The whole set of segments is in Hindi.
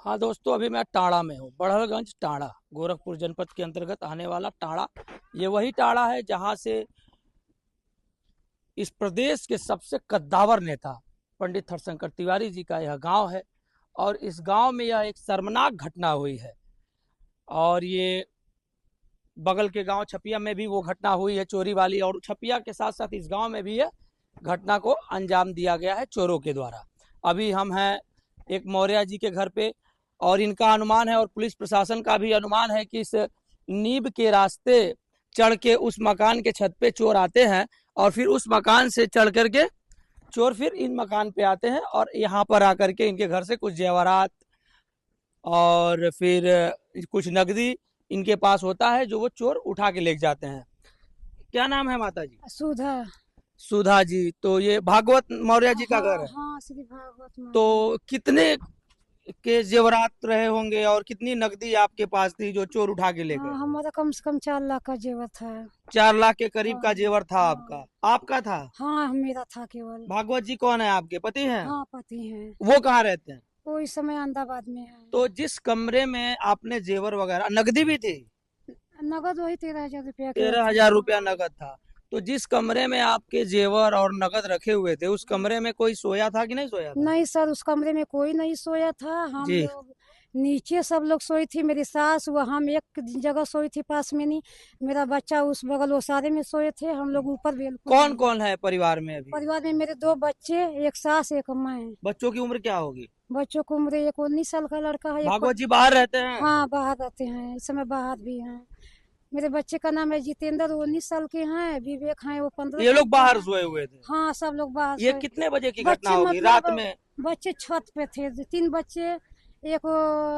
हाँ दोस्तों, अभी मैं टाड़ा में हूँ। बड़हलगंज टाड़ा गोरखपुर जनपद के अंतर्गत आने वाला टाड़ा। ये वही टाड़ा है जहाँ से इस प्रदेश के सबसे कद्दावर नेता पंडित हरशंकर तिवारी जी का यह गांव है। और इस गांव में यह एक शर्मनाक घटना हुई है। और ये बगल के गांव छपिया में भी वो घटना हुई है चोरी वाली, और छपिया के साथ साथ इस गांव में भी यह घटना को अंजाम दिया गया है चोरों के द्वारा। अभी हम हैं एक मौर्य जी के घर पे, और इनका अनुमान है और पुलिस प्रशासन का भी अनुमान है कि इस नींव के रास्ते चढ़ के उस मकान के छत पे चोर आते हैं, और फिर उस मकान से चढ़ करके चोर फिर इन मकान पे आते हैं और यहाँ पर आकर के इनके घर से कुछ जेवरात और फिर कुछ नकदी इनके पास होता है जो वो चोर उठा के ले जाते हैं। क्या नाम है माता जी? सुधा। सुधा जी। तो ये भागवत मौर्य जी का घर है। हाँ, श्री भागवत तो कितने के जेवरात रहे होंगे और कितनी नकदी आपके पास थी जो चोर उठा के ले गए? हमारा कम से कम 4 लाख का जेवर था। 4 लाख के करीब का हाँ, जेवर था हाँ, आपका? आपका था? हाँ, मेरा था केवल। भागवत जी कौन है? आपके पति हैं? हाँ, पति हैं। वो कहाँ रहते हैं? वो इस समय अहमदाबाद में है। तो जिस कमरे में आपने जेवर वगैरह, नकदी भी थी? नगद वही 13,000 रुपया 13,000 रुपया नगद था। तो जिस कमरे में आपके जेवर और नगद रखे हुए थे उस कमरे में कोई सोया था कि नहीं सोया था? नहीं सर, उस कमरे में कोई नहीं सोया था। हम जी। लोग नीचे सब लोग सोई थी। मेरी सास वहाँ में एक जगह सोई थी पास में, नहीं मेरा बच्चा उस बगल, वो सारे में सोए थे। हम लोग ऊपर कौन कौन है परिवार में अभी? परिवार में मेरे 2 बच्चे, एक सास एक मैं। बच्चों की उम्र क्या होगी? बच्चों की उम्र एक 19 साल का लड़का है, एक भागवत जी बाहर रहते हैं? हाँ, बाहर रहते हैं, इस समय बाहर भी हैं। मेरे बच्चे का नाम है जितेंद्र, वो 19 साल के हैं। विवेक हैं, वो 15 ये साल लोग के बाहर हैं। सोए हुए थे? हाँ, सब लोग बाहर ये सोए। कितने बजे की घटना बच्चे होगी? रात मतलब में? बच्चे छत पे थे, 3 बच्चे। एक वो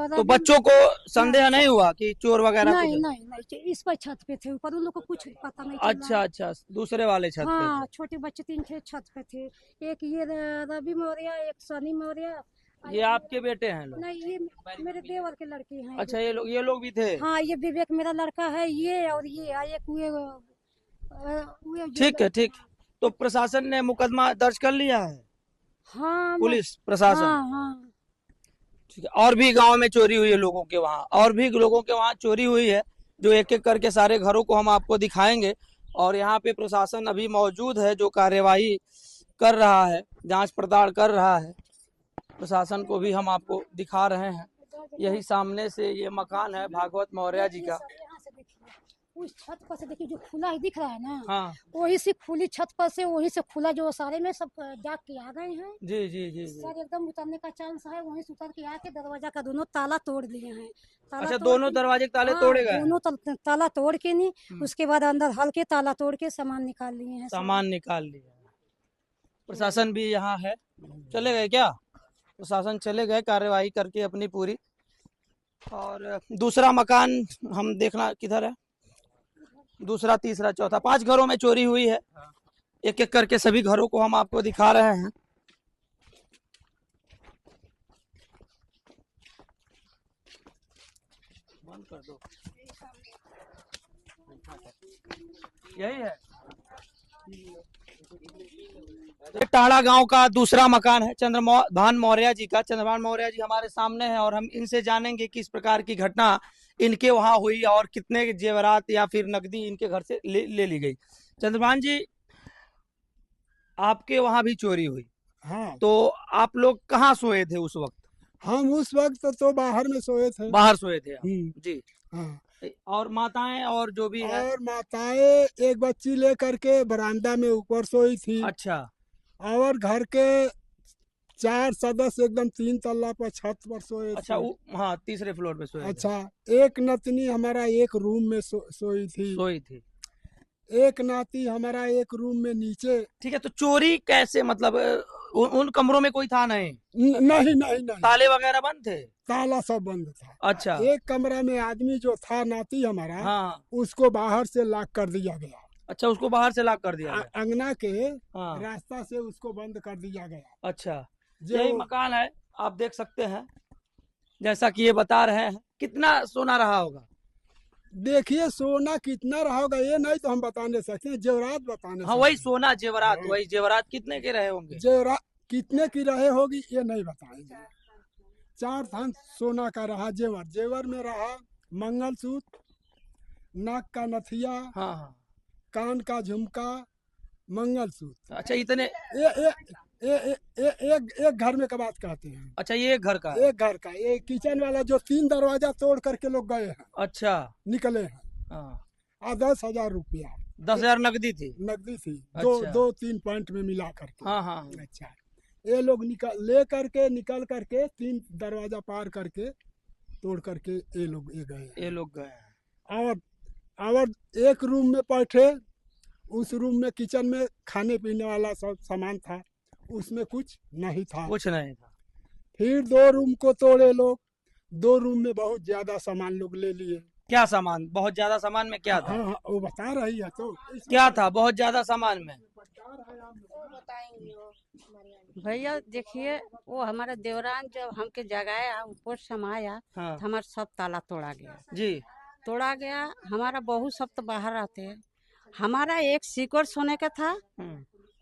तो रवि। बच्चों को संदेह हाँ, नहीं हुआ कि चोर वगैरह कुछ? नहीं नहीं नहीं, इस पर छत पे थे, ऊपर उन लोग को कुछ पता नहीं चल रहा अच्छा है। अच्छा, दूसरे वाले छत पे हाँ, थे। छोटे बच्चे 3 थे, छत पे थे। एक ये रवि मौर्य, एक सनी मौर्य। ये आपके बेटे हैं लोग? नहीं, ये मेरे देवर के लड़के हैं। अच्छा, ये लोग भी थे? हाँ, ये विवेक मेरा लड़का है, ये और ये एक हुए जो ठीक है, ठीक। तो प्रशासन ने मुकदमा दर्ज कर लिया है? हाँ पुलिस प्रशासन? हाँ हाँ। ठीक है। और भी गांव में चोरी हुई है लोगों के वहां, और भी लोगों के वहां चोरी हुई है, जो एक एक करके सारे घरों को हम आपको दिखाएंगे। और यहाँ पे प्रशासन अभी मौजूद है जो कार्यवाही कर रहा है, जांच पड़ताल कर रहा है। प्रशासन को भी हम आपको दिखा रहे हैं। यही सामने से ये मकान है भागवत मौर्य जी का। यहाँ से देखिए, उस छत पर से देखिए, जो खुला ही दिख रहा है ना, हाँ वही से खुली छत पर से, वही से खुला, जो सारे में सब जाग के आ गए हैं। जी जी जी जी। सर एकदम उतरने का चांस है, वहीं से उतर के आके दरवाजा का दोनों ताला तोड़ दिए हैं। ताला अच्छा, तोड़ दोनों के, दरवाजे के ताले हाँ, तोड़े गए हैं? दोनों ताला तोड़ के नहीं, हम्म। उसके बाद अंदर हल्के ताला तोड़ के सामान निकाल लिए हैं। सामान निकाल लिया। प्रशासन भी यहाँ है। चले गए क्या? प्रशासन चले गए कार्यवाही करके अपनी पूरी। और दूसरा मकान हम देखना किधर है? दूसरा, तीसरा, चौथा, 5 घरों में चोरी हुई है। एक एक करके सभी घरों को हम आपको दिखा रहे हैं। बंद कर दो। यही है ये टाड़ा गांव का दूसरा मकान है चंद्रभान मौर्य जी का। चंद्रभान मौर्य जी हमारे सामने हैं और हम इनसे जानेंगे किस प्रकार की घटना इनके वहां हुई और कितने जेवरात या फिर नकदी इनके घर से ले ली गई। चंद्रभान जी, आपके वहां भी चोरी हुई? हाँ, तो आप लोग कहाँ सोए थे उस वक्त? हम उस वक्त तो बाहर में सोए थे। बाहर सोए थे आप? जी। हाँ, और माताएं और जो भी है? और माताएं एक बच्ची लेकर के बरामदा में ऊपर सोई थी। अच्छा और घर के 4 सदस्य एकदम 3 तल्ला पर छत पर सोए अच्छा। थे। हाँ, तीसरे फ्लोर पे सोए थे। अच्छा, एक नतनी हमारा एक रूम में सोई थी। सोई थी। एक नाती हमारा एक रूम में नीचे। ठीक है। तो चोरी कैसे, मतलब उन कमरों में कोई था नहीं? नहीं नहीं नहीं, ताले वगैरह बंद थे? ताला सब बंद था। अच्छा। एक कमरा में आदमी जो था नाती हमारा, हाँ। उसको बाहर से लॉक कर दिया गया। अच्छा, उसको बाहर से लॉक कर दिया गया? अंगना के हाँ। रास्ता से उसको बंद कर दिया गया। अच्छा, जो यही मकान है, आप देख सकते हैं जैसा कि ये बता रहे हैं। कितना सोना रहा होगा? देखिए, सोना कितना रहा होगा ये नहीं तो हम बता नहीं सकते, जेवरात बताने हाँ, वही सोना जेवरात, वही जेवरात कितने के रहे होंगे? जेवरात कितने की रहे होगी ये नहीं बताएंगे। 4 थान सोना का रहा जेवर, जेवर में रहा मंगलसूत्र, नाक का नथिया, हाँ हाँ। कान का झुमका, मंगलसूत्र। अच्छा इतने। ये एक घर में का बात कहते हैं। अच्छा ये घर का है। एक घर का, ये किचन वाला जो 3 दरवाजा तोड़ करके लोग गए हैं, अच्छा। निकले हैं। हाँ। 10,000 रुपया 10,000 नकदी थी। नकदी थी, अच्छा। 2-3 पॉइंट में मिला करके। हाँ हाँ। अच्छा, ये लोग निकल करके 3 दरवाजा पार करके तोड़ करके ये लोग गए हैं। और एक रूम में बैठे, उस रूम में किचन में खाने पीने वाला सब सामान था, उसमें कुछ नहीं था। कुछ नहीं था। फिर 2 रूम को तोड़े लोग, 2 रूम में बहुत ज्यादा सामान लोग ले लिए। क्या सामान? बहुत ज्यादा सामान में क्या था? हाँ हाँ, वो बता रही है तो। क्या था बहुत ज्यादा सामान में? भैया देखिए, वो हमारा देवरान जब हमके जगाया ऊपर समाया हाँ तो हमारा सब ताला तोड़ा गया। जी। तोड़ा गया, हमारा बहू सब तो बाहर आते हैं। हमारा एक सिकड़ सोने का था,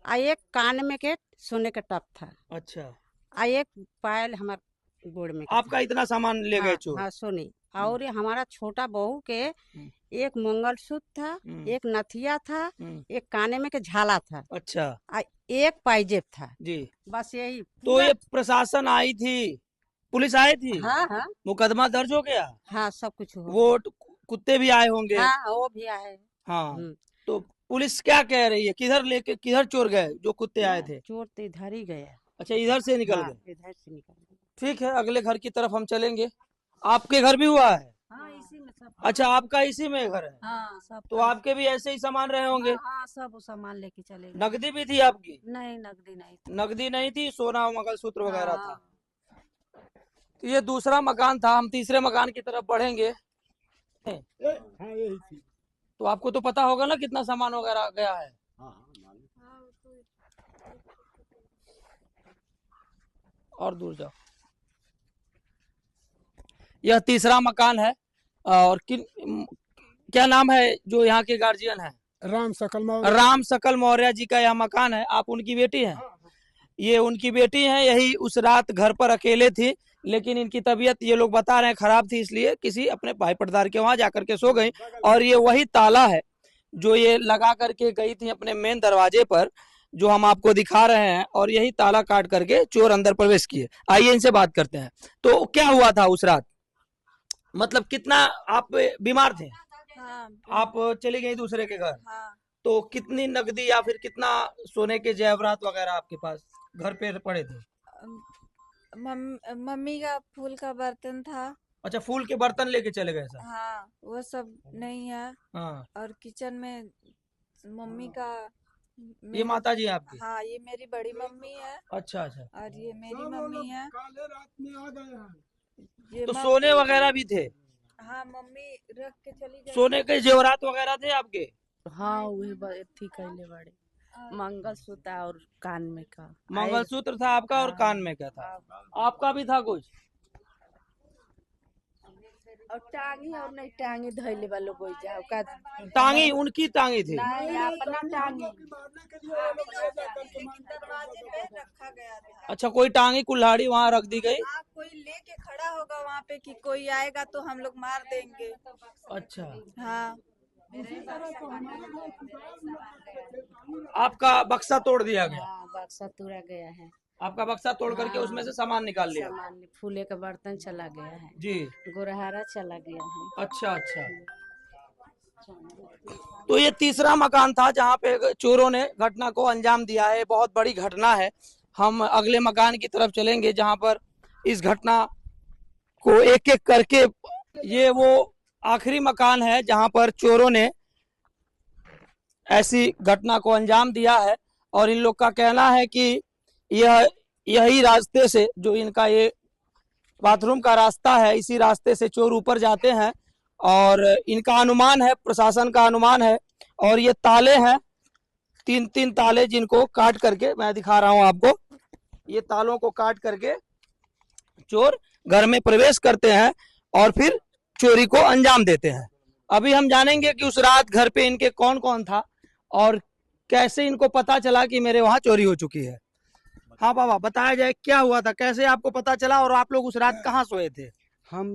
आ एक कान में के सोने का टप था, अच्छा। आ एक पायल हमारे गोड़ में का आपका इतना सामान ले था। गए चोर? हाँ सोने। और ये हमारा छोटा बहू के एक मंगलसूत्र था, एक नथिया था, एक काने में के झाला था, अच्छा। आ एक पाइजेब था। जी। बस यही। तो ये प्रशासन आई थी, पुलिस आई थी? हाँ हाँ मुकदमा दर्ज हो गया? हाँ, सब कुछ हुआ। वो कुत्ते भी आए होंगे? हाँ वो भी आए। हाँ। तो पुलिस क्या कह रही है? किधर चोर गए जो कुत्ते आए थे? चोर तो इधर ही गया। अच्छा इधर से निकल हाँ, गए। इधर से निकल गए। ठीक है, अगले घर की तरफ हम चलेंगे। आपके घर भी हुआ है? हाँ इसी में सब। अच्छा आपका इसी में घर है? हाँ सब। तो आपके भी ऐसे ही सामान रहे होंगे? हाँ सब वो सामान लेके चले गए। नकदी भी थी आपकी? नहीं नकदी नहीं थी। नकदी नहीं थी, सोना मंगलसूत्र वगैरह था। हाँ। तो ये दूसरा मकान था, हम तीसरे मकान की तरफ बढ़ेंगे। हाँ यही थी। तो आपको तो पता होगा ना कितना सामान वगैरह गया है? और दूर जाओ। यह तीसरा मकान है। और क्या नाम है जो यहाँ के गार्जियन है? राम सकल मौर्य जी का यह मकान है। आप उनकी बेटी हैं? ये उनकी बेटी हैं। यही उस रात घर पर अकेले थी, लेकिन इनकी तबीयत ये लोग बता रहे हैं खराब थी, इसलिए किसी अपने भाई पटदार के वहां जाकर के सो गई। और ये वही ताला है जो ये लगा करके गई थी अपने मेन दरवाजे पर, जो हम आपको दिखा रहे हैं। और यही ताला काट करके चोर अंदर प्रवेश किए। आइए इनसे बात करते हैं। तो क्या हुआ था उस रात? मतलब कितना आप बीमार थे? हाँ, आप चली गई दूसरे के घर? हाँ, तो कितनी नकदी या फिर कितना सोने के जेवरात वगैरह आपके पास घर पे पड़े थे? मम्मी का फूल का बर्तन था। अच्छा फूल के बर्तन लेके चले गए सर? हाँ वो सब नहीं है। हाँ। और किचन में मम्मी का ये माता जी आपकी? हाँ ये मेरी बड़ी मम्मी है अच्छा अच्छा। और ये मेरी मम्मी है। काले रात में आ गए हैं। ये तो सोने वगैरह भी थे? हाँ मम्मी रख के चली गई। सोने के जेवरात वगैरह थे आपके? हाँ वही थी कैले बड़े मंगलसूत्र और कान में का। मंगलसूत्र था आपका और कान में क्या था? आपका भी था कुछ? और टांगी और नहीं टांगी धैले वालों को जाओ का। टांगी उनकी टांगी थी? नहीं अपना टांगी। दरवाजे पे रखा गया था। अच्छा कोई टांगी कुल्हाड़ी वहाँ रख दी गई? हाँ कोई लेके खड़ा होगा वहाँ पे कि कोई आएगा तो हम लोग मार देंगे। अच्छा। हाँ आपका बक्सा तोड़ दिया गया? हाँ बक्सा तोड़ा गया है। आपका बक्सा तोड़ करके उसमें से सामान निकाल लिया? सामान फूले का बर्तन चला गया है, जी। गोरहारा चला गया है। अच्छा अच्छा। तो ये तीसरा मकान था जहाँ पे चोरों ने घटना को अंजाम दिया है। बहुत बड़ी घटना है। हम अगले मकान की तरफ चलेंगे जहाँ पर इस घटना को एक एक करके, ये वो आखिरी मकान है जहाँ पर चोरों ने ऐसी घटना को अंजाम दिया है। और इन लोग का कहना है कि यही रास्ते से, जो इनका ये बाथरूम का रास्ता है, इसी रास्ते से चोर ऊपर जाते हैं। और इनका अनुमान है, प्रशासन का अनुमान है। और ये ताले हैं, 3-3 ताले, जिनको काट करके मैं दिखा रहा हूं आपको। ये तालों को काट करके चोर घर में प्रवेश करते हैं और फिर चोरी को अंजाम देते हैं। अभी हम जानेंगे कि उस रात घर पे इनके कौन कौन था और कैसे इनको पता चला कि मेरे वहां चोरी हो चुकी है। हाँ बाबा, बताया जाए क्या हुआ था, कैसे आपको पता चला और आप लोग उस रात कहाँ सोए थे? हम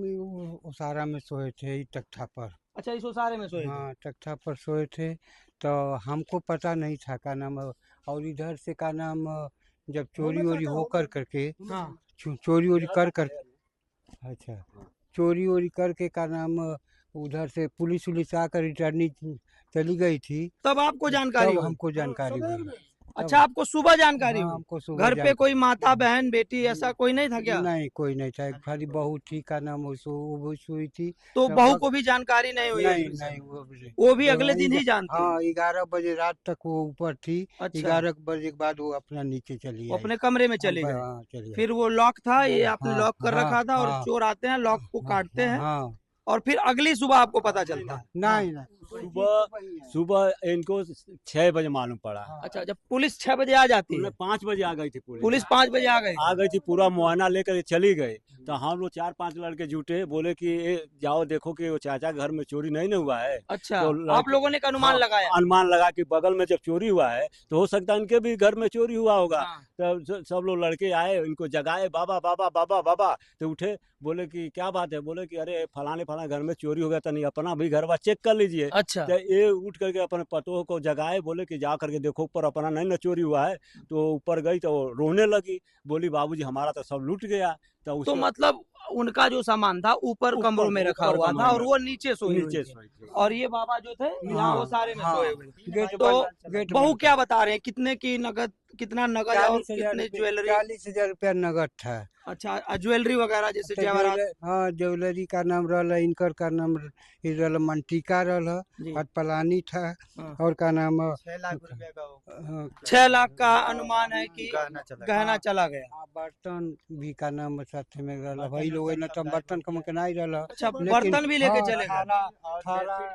उसारा में सोए थे तख्ता पर। अच्छा, इस उसारे में सोए थे। हाँ, तख्ता पर सोए थे, तो हमको पता नहीं था का नाम। और इधर से का नाम जब चोरी वोरी होकर करके हाँ। चोरी वोरी कर अच्छा, चोरी वोरी करके का नाम उधर से पुलिस उलिस आकर रिटर्निंग चली गई थी, तब आपको जानकारी तब हुई? हमको जानकारी हुई। अच्छा, आपको सुबह जानकारी हाँ, हुई? हमको सुबह घर पे कोई माता बहन बेटी ऐसा कोई नहीं था क्या? नहीं, कोई नहीं था। एक खाली बहू थी का नाम वो हुई थी। तो तब बहू तक- को भी जानकारी नहीं हुई? नहीं इसमें से? नहीं, वो भी तो अगले दिन ही जानती? हाँ, 11 बजे रात तक वो ऊपर थी। अच्छा, 11 बजे के बाद वो अपना नीचे चली वो आई। अपने कमरे में चली गई। हाँ, चली आई। फिर वो लॉक था, ये आपने हाँ, लॉक कर हाँ, रखा था और हाँ, चोर आते हैं, लॉक को काटते हैं हाँ, और फिर अगली सुबह आपको पता चलता है? नहीं नहीं, सुबह इनको 6 बजे मालूम पड़ा। अच्छा, जब पुलिस 6 बजे आ जाती है? 5 बजे आ गई थी पुलिस 5 बजे आ गई थी, पूरा मुआयना लेकर चली गई। तो हम लोग 4-5 लड़के जुटे, बोले कि जाओ देखो कि वो चाचा घर में चोरी नहीं ना हुआ है। अच्छा, तो आप लोगों ने एक अनुमान हाँ, लगाया? अनुमान लगा कि बगल में जब चोरी हुआ है तो हो सकता है इनके भी घर में चोरी हुआ होगा। हाँ। तो सब लोग लड़के आए, इनको जगाए, बाबा बाबा बाबा बाबा। तो उठे, बोले कि क्या बात है? बोले कि अरे फलाने फलाने घर में चोरी हो गया, तो नहीं अपना भी घर चेक कर लीजिए। अच्छा, तो ये उठ करके अपने पतों को जगाए, बोले कि जा करके देखो ऊपर अपना नहीं ना चोरी हुआ है। तो ऊपर गई तो वो रोने लगी, बोली बाबूजी हमारा तो सब लूट गया। तो मतलब उनका जो सामान था ऊपर कमरों में रखा हुआ था और वो नीचे सोई हुई थी। और ये बाबा जो थे यहाँ वो सारे में सोए हुए थे। तो बहू क्या बता रहे हैं, कितने की नगद, कितना नगद और कितने ज्वेलरी? 40,000 रुपया नगद था। अच्छा, ज्वेलरी वगैरह जैसे जेवरात? हाँ, ज्वेलरी का नाम रहला, इनकर का नाम रहला मंटिका रहला, जी। और पलानी था। हाँ। और का नाम 6 लाख रुपया का 6 लाख का अनुमान है कि गहना चला गया। बर्तन भी का नाम साथ में रहला। भाई लोग न तो बर्तन कम के नहीं रहला। अच्छा, बर्तन भी लेके चले गए?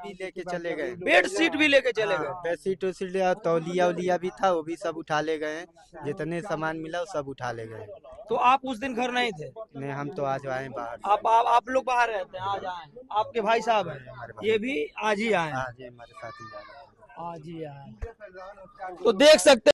भी लेके चले गए। बेड शीट भी लेके चले गए? बेडशीट उसीट और तौलिया उलिया भी था, वो भी सब उठा ले गए। जितने सामान मिला वो सब उठा ले गए। तो आप उस दिन घर नहीं थे? नहीं, हम तो आज आए बाहर। आप लोग बाहर रहते हैं, आज आए? आपके भाई साहब हैं, ये भी आज ही आए? आज ये हमारे साथ ही जा रहे हैं। आज ही आए। तो देख सकते